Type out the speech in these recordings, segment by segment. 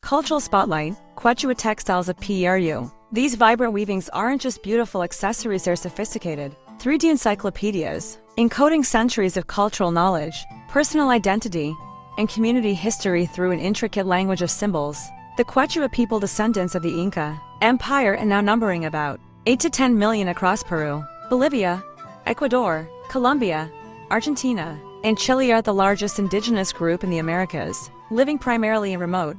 Cultural Spotlight, Quechua Textiles of Peru. These vibrant weavings aren't just beautiful accessories, they're sophisticated 3D encyclopedias, encoding centuries of cultural knowledge, personal identity, and community history through an intricate language of symbols. The Quechua people, descendants of the Inca Empire and now numbering about 8 to 10 million across Peru, Bolivia, Ecuador, Colombia, Argentina, and Chile, are the largest indigenous group in the Americas, living primarily in remote,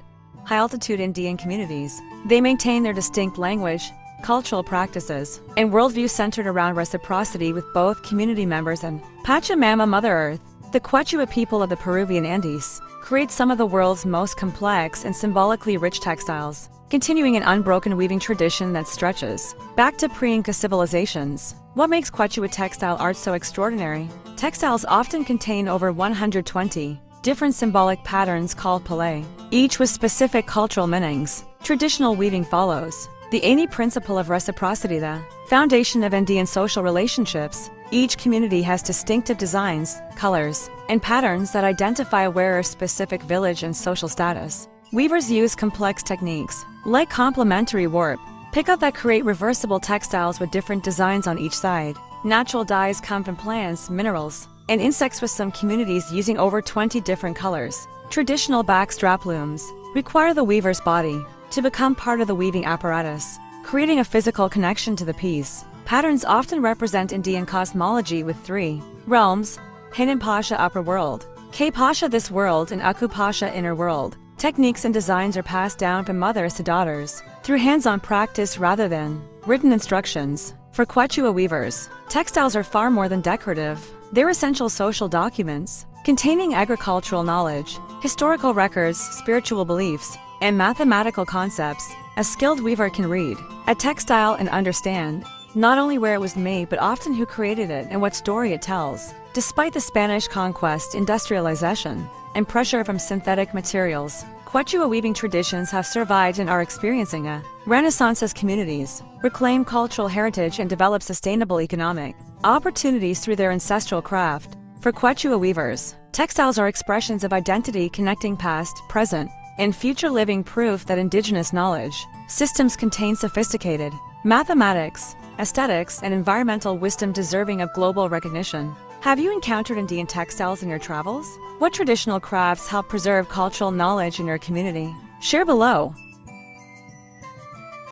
high-altitude Andean communities. They maintain their distinct language, cultural practices, and worldview centered around reciprocity with both community members and Pachamama, Mother Earth. The Quechua people of the Peruvian Andes create some of the world's most complex and symbolically rich textiles, continuing an unbroken weaving tradition that stretches back to pre-Inca civilizations. What makes Quechua textile art so extraordinary? Textiles often contain over 120 different symbolic patterns called pele, each with specific cultural meanings. Traditional weaving follows the Ani principle of reciprocity, the foundation of Andean social relationships. Each community has distinctive designs, colors, and patterns that identify a wearer's specific village and social status. Weavers use complex techniques, like complementary warp, pickup, that create reversible textiles with different designs on each side. Natural dyes come from plants, minerals, and insects, with some communities using over 20 different colors. Traditional backstrap looms require the weaver's body to become part of the weaving apparatus, creating a physical connection to the piece. Patterns often represent Indian cosmology with three realms: Hanan Pasha, upper world; K Pasha, this world; and Aku Pasha, inner world. Techniques and designs are passed down from mothers to daughters through hands-on practice rather than written instructions. For Quechua weavers, textiles are far more than decorative. They're essential social documents, containing agricultural knowledge, historical records, spiritual beliefs, and mathematical concepts. A skilled weaver can read a textile and understand not only where it was made, but often who created it and what story it tells. Despite the Spanish conquest, industrialization, and pressure from synthetic materials, Quechua weaving traditions have survived and are experiencing a renaissance as communities reclaim cultural heritage and develop sustainable economic opportunities through their ancestral craft. For Quechua weavers, textiles are expressions of identity, connecting past, present, and future, living proof that indigenous knowledge systems contain sophisticated mathematics, aesthetics, and environmental wisdom deserving of global recognition. Have you encountered Indian textiles in your travels? What traditional crafts help preserve cultural knowledge in your community? Share below.